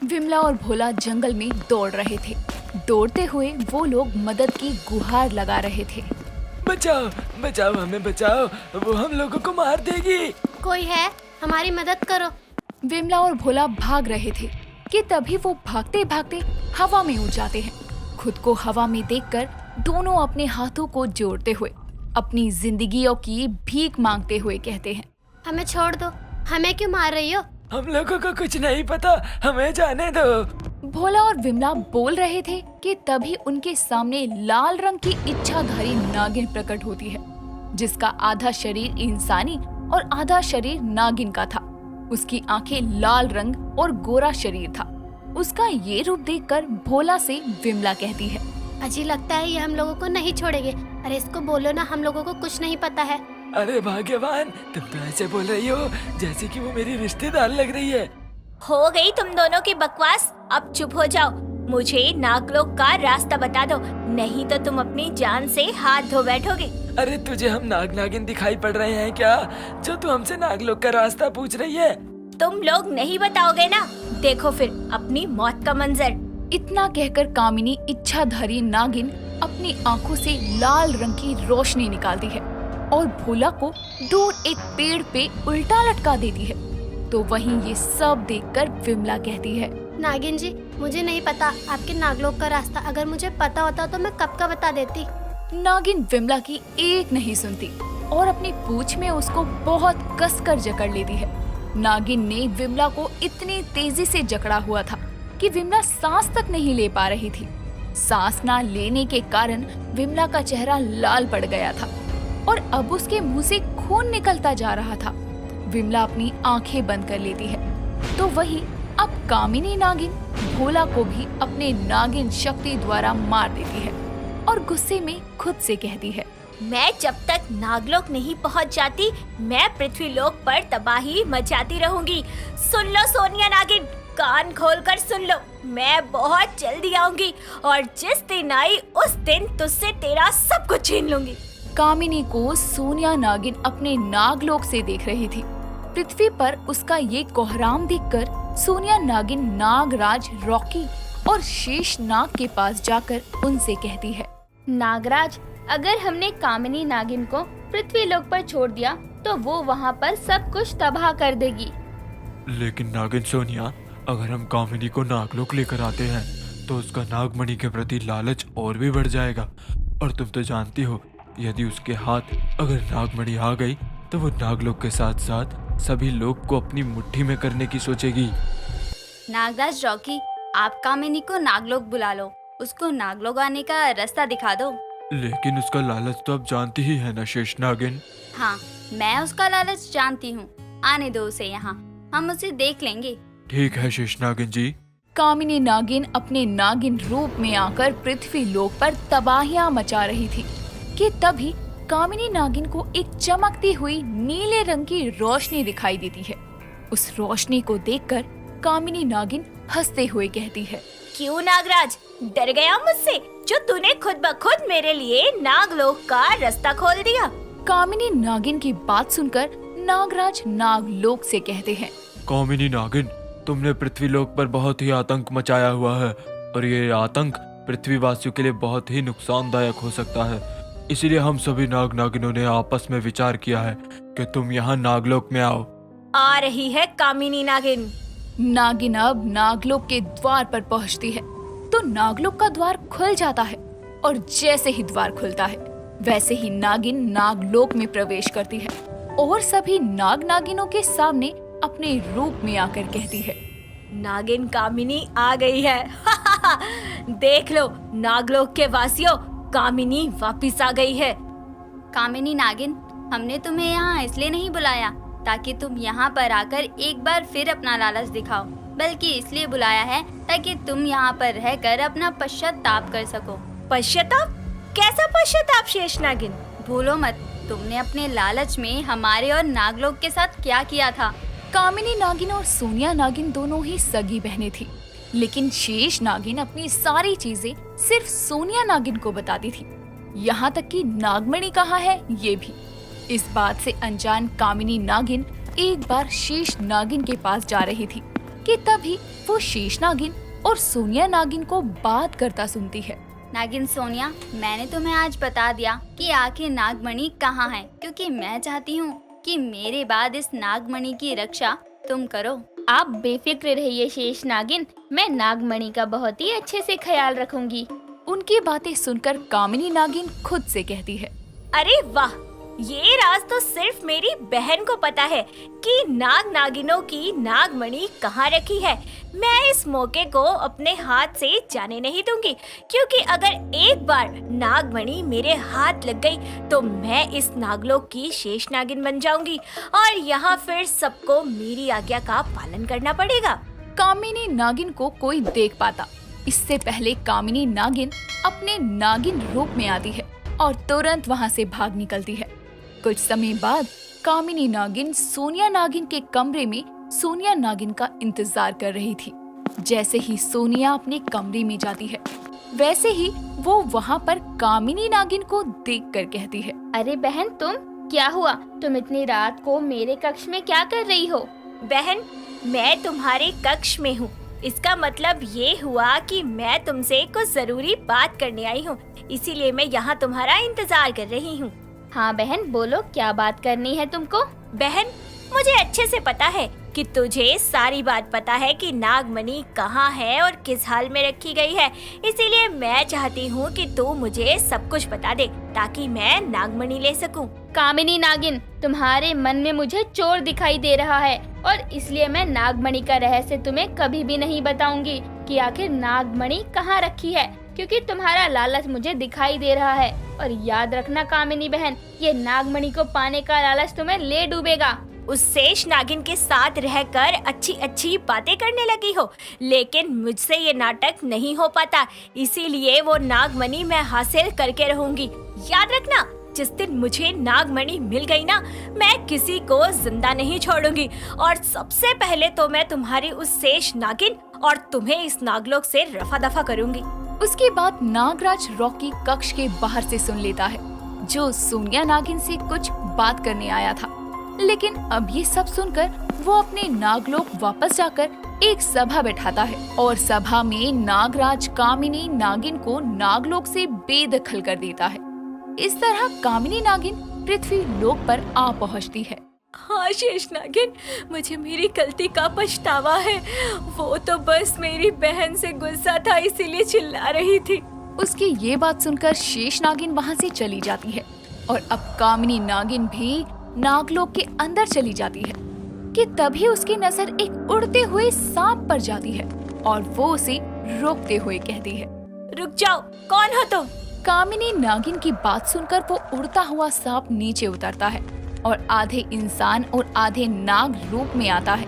विमला और भोला जंगल में दौड़ रहे थे। दौड़ते हुए वो लोग मदद की गुहार लगा रहे थे। बचाओ बचाओ, हमें बचाओ, वो हम लोगों को मार देगी। कोई है, हमारी मदद करो। विमला और भोला भाग रहे थे कि तभी वो भागते भागते हवा में उड़ जाते हैं। खुद को हवा में देखकर दोनों अपने हाथों को जोड़ते हुए अपनी जिंदगियों की भीख मांगते हुए कहते हैं, हमें छोड़ दो, हमें क्यों मार रही हो? हम लोगों को कुछ नहीं पता, हमें जाने दो। भोला और विमला बोल रहे थे कि तभी उनके सामने लाल रंग की इच्छाधारी नागिन प्रकट होती है, जिसका आधा शरीर इंसानी और आधा शरीर नागिन का था। उसकी आंखें लाल रंग और गोरा शरीर था। उसका ये रूप देखकर भोला से विमला कहती है, अजी लगता है ये हम लोगों को नहीं छोड़ेंगे। अरे इसको बोलो ना, हम लोगों को कुछ नहीं पता है। अरे भाग्यवान, तुम तो ऐसे बोल रही हो जैसे कि वो मेरी रिश्तेदार लग रही है। हो गई तुम दोनों की बकवास, अब चुप हो जाओ। मुझे नागलोक का रास्ता बता दो, नहीं तो तुम अपनी जान से हाथ धो बैठोगे। अरे तुझे हम नाग नागिन दिखाई पड़ रहे हैं क्या, जो तू हमसे नागलोक का रास्ता पूछ रही है? तुम लोग नहीं बताओगे ना, देखो फिर अपनी मौत का मंजर। इतना कहकर कामिनी इच्छाधारी नागिन अपनी आंखों से लाल रंग की रोशनी निकालती है और भोला को दूर एक पेड़ पे उल्टा लटका देती है। तो वहीं ये सब देखकर विमला कहती है, नागिन जी, मुझे नहीं पता आपके नागलोक का रास्ता। अगर मुझे पता होता तो मैं कब का बता देती। नागिन विमला की एक नहीं सुनती और अपनी पूंछ में उसको बहुत कसकर जकड़ लेती है। नागिन ने विमला को इतनी तेजी से जकड़ा हुआ था कि विमला सांस तक नहीं ले पा रही थी। सांस ना लेने के कारण विमला का चेहरा लाल पड़ गया था और अब उसके मुंह से खून निकलता जा रहा था। विमला अपनी आंखें बंद कर लेती है। तो वही अब कामिनी नागिन भोला को भी अपने नागिन शक्ति द्वारा मार देती है और गुस्से में खुद से कहती है, मैं जब तक नागलोक नहीं पहुंच जाती, मैं पृथ्वी लोक पर तबाही मचाती रहूंगी। सुन लो सोनिया नागिन, कान खोलकर सुन लो, मैं बहुत जल्दी आऊंगी और जिस दिन आई उस दिन तुझसे तेरा सब कुछ छीन लूंगी। कामिनी को सोनिया नागिन अपने नागलोक से देख रही थी। पृथ्वी पर उसका ये कोहराम देखकर सोनिया नागिन नागराज रॉकी और शेष नाग के पास जाकर उनसे कहती है, नागराज, अगर हमने कामिनी नागिन को पृथ्वी लोक पर छोड़ दिया तो वो वहाँ पर सब कुछ तबाह कर देगी। लेकिन नागिन सोनिया, अगर हम कामिनी को नागलोक लेकर आते हैं तो उसका नागमणि के प्रति लालच और भी बढ़ जाएगा। और तुम तो जानती हो, यदि उसके हाथ अगर नागमणि आ गई तो वो नागलोक के साथ साथ सभी लोग को अपनी मुट्ठी में करने की सोचेगी। नागराज रॉकी, आप कामिनी को नागलोक बुला लो, उसको नागलोक आने का रास्ता दिखा दो। लेकिन उसका लालच तो आप जानती ही है ना शेष नागिन। हाँ, मैं उसका लालच जानती हूँ। आने दो उसे यहाँ, हम उसे देख लेंगे। ठीक है शेष नागिन जी। कामिनी नागिन अपने नागिन रूप में आकर पृथ्वी लोक पर तबाहियां मचा रही थी कि तभी कामिनी नागिन को एक चमकती हुई नीले रंग की रोशनी दिखाई देती है। उस रोशनी को देखकर कामिनी नागिन हंसते हुए कहती है, क्यों नागराज, डर गया मुझसे, जो तूने खुद ब खुद मेरे लिए नागलोक का रास्ता खोल दिया। कामिनी नागिन की बात सुनकर नागराज नागलोक से कहते हैं, कामिनी नागिन, तुमने पृथ्वी लोक पर बहुत ही आतंक मचाया हुआ है और ये आतंक पृथ्वीवासियों के लिए बहुत ही नुकसानदायक हो सकता है। इसीलिए हम सभी नाग नागिनों ने आपस में विचार किया है कि तुम यहाँ नागलोक में आओ। आ रही है कामिनी नागिन। नागिन अब नागलोक के द्वार पर पहुँचती है तो नागलोक का द्वार खुल जाता है और जैसे ही द्वार खुलता है वैसे ही नागिन नागलोक में प्रवेश करती है और सभी नाग नागिनों के सामने अपने रूप में आकर कहती है, नागिन कामिनी आ गई है। देख लो नागलोक के वासियों, कामिनी वापिस आ गई है। कामिनी नागिन, हमने तुम्हें यहाँ इसलिए नहीं बुलाया ताकि तुम यहाँ पर आकर एक बार फिर अपना लालच दिखाओ, बल्कि इसलिए बुलाया है ताकि तुम यहाँ पर रहकर अपना पश्चाताप कर सको। पश्चाताप? कैसा पश्चाताप शेष नागिन? भूलो मत, तुमने अपने लालच में हमारे और नागलोक के साथ क्या किया था। कामिनी नागिन और सोनिया नागिन दोनों ही सगी बहनें थी, लेकिन शेष नागिन अपनी सारी चीजें सिर्फ सोनिया नागिन को बताती थी। यहाँ तक कि नागमणि कहाँ है ये भी। इस बात से अनजान कामिनी नागिन एक बार शेष नागिन के पास जा रही थी कि तभी वो शेष नागिन और सोनिया नागिन को बात करता सुनती है। नागिन सोनिया, मैंने तुम्हें आज बता दिया कि आखिर नागमणि कहाँ है, क्योंकि मैं चाहती हूँ कि मेरे बाद इस नागमणि की रक्षा तुम करो। आप बेफिक्र रहिए शेष नागिन, मैं नागमणि का बहुत ही अच्छे से ख्याल रखूंगी। उनकी बातें सुनकर कामिनी नागिन खुद से कहती है, अरे वाह, ये राज तो सिर्फ मेरी बहन को पता है कि नाग नागिनों की नागमणि कहाँ रखी है। मैं इस मौके को अपने हाथ से जाने नहीं दूंगी, क्योंकि अगर एक बार नागमणि मेरे हाथ लग गई तो मैं इस नागलोक की शेष नागिन बन जाऊंगी और यहाँ फिर सबको मेरी आज्ञा का पालन करना पड़ेगा। कामिनी नागिन को कोई देख पाता इससे पहले कामिनी नागिन अपने नागिन रूप में आती है और तुरंत वहाँ से भाग निकलती है। कुछ समय बाद कामिनी नागिन सोनिया नागिन के कमरे में सोनिया नागिन का इंतजार कर रही थी। जैसे ही सोनिया अपने कमरे में जाती है, वैसे ही वो वहाँ पर कामिनी नागिन को देखकर कहती है, अरे बहन, तुम क्या हुआ? तुम इतनी रात को मेरे कक्ष में क्या कर रही हो? बहन, मैं तुम्हारे कक्ष में हूँ। इसका मतलब ये हुआ कि मैं तुमसे कुछ जरूरी बात करने आई हूँ, इसीलिए मैं यहाँ तुम्हारा इंतजार कर रही हूँ। हाँ बहन, बोलो, क्या बात करनी है तुमको? बहन, मुझे अच्छे से पता है कि तुझे सारी बात पता है कि नागमणि कहाँ है और किस हाल में रखी गई है, इसीलिए मैं चाहती हूँ कि तू मुझे सब कुछ बता दे ताकि मैं नागमणि ले सकूं। कामिनी नागिन, तुम्हारे मन में मुझे चोर दिखाई दे रहा है और इसलिए मैं नागमणि का रहस्य तुम्हें कभी भी नहीं बताऊंगी कि आखिर नागमणि कहाँ रखी है, क्योंकि तुम्हारा लालच मुझे दिखाई दे रहा है। और याद रखना कामिनी बहन, ये नागमणि को पाने का लालच तुम्हें ले डूबेगा। उस शेष नागिन के साथ रहकर अच्छी अच्छी बातें करने लगी हो, लेकिन मुझसे ये नाटक नहीं हो पाता, इसीलिए वो नागमणि मैं हासिल करके रहूंगी। याद रखना, जिस दिन मुझे नागमणि मिल गई ना, मैं किसी को जिंदा नहीं छोड़ूंगी और सबसे पहले तो मैं तुम्हारी उस शेष नागिन और तुम्हें इस नागलोक से रफा दफा करूंगी। उसके बाद नागराज रॉकी कक्ष के बाहर से सुन लेता है, जो सोनिया नागिन से कुछ बात करने आया था। लेकिन अब ये सब सुनकर वो अपने नागलोक वापस जाकर एक सभा बैठाता है और सभा में नागराज कामिनी नागिन को नागलोक से बेदखल कर देता है। इस तरह कामिनी नागिन पृथ्वी लोक पर आ पहुंचती है। हाँ शेष नागिन, मुझे मेरी गलती का पछतावा है। वो तो बस मेरी बहन से गुस्सा था, इसीलिए चिल्ला रही थी। उसकी ये बात सुनकर शेष नागिन वहाँ से चली जाती है और अब कामिनी नागिन भी नागलोक के अंदर चली जाती है कि तभी उसकी नजर एक उड़ते हुए सांप पर जाती है और वो उसे रोकते हुए कहती है, रुक जाओ, कौन हो तुम? कामिनी नागिन की बात सुनकर वो उड़ता हुआ सांप नीचे उतरता है और आधे इंसान और आधे नाग रूप में आता है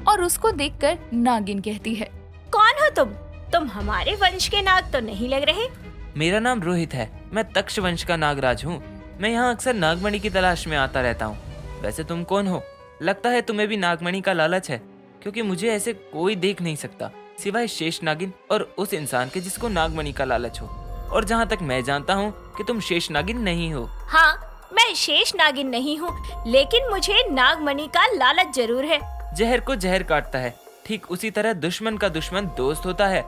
और उसको देखकर नागिन कहती है, कौन हो तुम? तुम हमारे वंश के नाग तो नहीं लग रहे। मेरा नाम रोहित है, मैं तक्ष वंश का नागराज हूँ। मैं यहाँ अक्सर नागमणि की तलाश में आता रहता हूँ। वैसे तुम कौन हो? लगता है तुम्हें भी नागमणि का लालच है, क्योंकि मुझे ऐसे कोई देख नहीं सकता सिवाय शेष नागिन और उस इंसान के जिसको नागमणि का लालच हो। और जहाँ तक मैं जानता हूँ कि तुम शेष नागिन नहीं हो। हाँ, मैं शेष नागिन नहीं हूँ, लेकिन मुझे नागमणि का लालच जरूर है। जहर को जहर काटता है, ठीक उसी तरह दुश्मन का दुश्मन दोस्त होता है।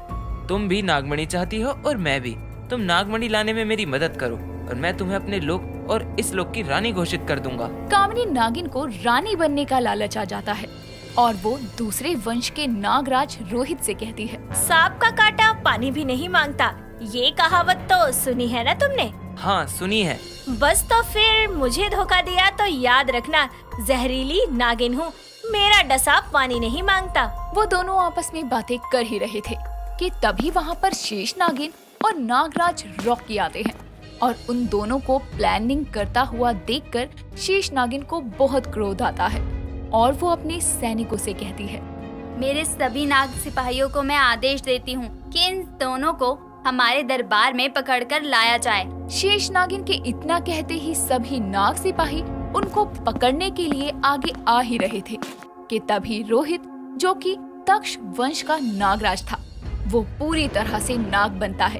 तुम भी नागमणि चाहती हो और मैं भी। तुम नागमणि लाने में मेरी मदद करो और मैं तुम्हें अपने लोक और इस लोक की रानी घोषित कर दूंगा। कामिनी नागिन को रानी बनने का लालच आ जाता है और वो दूसरे वंश के नागराज रोहित से कहती है, सांप का काटा पानी भी नहीं मांगता, ये कहावत तो सुनी है ना तुमने? हाँ सुनी है। बस तो फिर मुझे धोखा दिया तो याद रखना, जहरीली नागिन हूँ, मेरा डसा पानी नहीं मांगता। वो दोनों आपस में बातें कर ही रहे थे कि तभी वहाँ पर शेष नागिन और नागराज रॉकी आते हैं और उन दोनों को प्लानिंग करता हुआ देखकर शेष नागिन को बहुत क्रोध आता है और वो अपने सैनिकों से कहती है, मेरे सभी नाग सिपाहियों को मैं आदेश देती हूँ कि इन दोनों को हमारे दरबार में पकड़कर लाया जाए। शेष नागिन के इतना कहते ही सभी नाग सिपाही उनको पकड़ने के लिए आगे आ ही रहे थे कि तभी रोहित, जो कि तक्ष वंश का नागराज था, वो पूरी तरह से नाग बनता है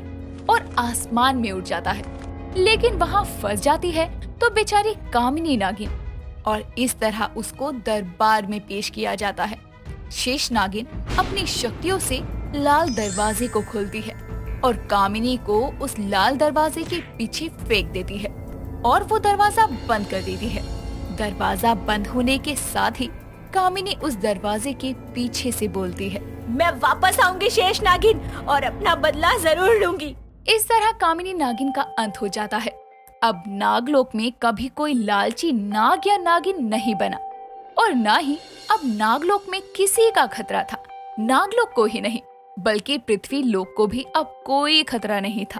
और आसमान में उड़ जाता है, लेकिन वहाँ फंस जाती है तो बेचारी कामिनी नागिन और इस तरह उसको दरबार में पेश किया जाता है। शेष नागिन अपनी शक्तियों से लाल दरवाजे को खोलती है और कामिनी को उस लाल दरवाजे के पीछे फेंक देती है और वो दरवाजा बंद कर देती है। दरवाजा बंद होने के साथ ही कामिनी उस दरवाजे के पीछे से बोलती है, मैं वापस आऊंगी शेष नागिन और अपना बदला जरूर लूंगी। इस तरह कामिनी नागिन का अंत हो जाता है। अब नागलोक में कभी कोई लालची नाग या नागिन नहीं बना और ना ही अब नागलोक में किसी का खतरा था। नागलोक को ही नहीं बल्कि पृथ्वी लोक को भी अब कोई खतरा नहीं था।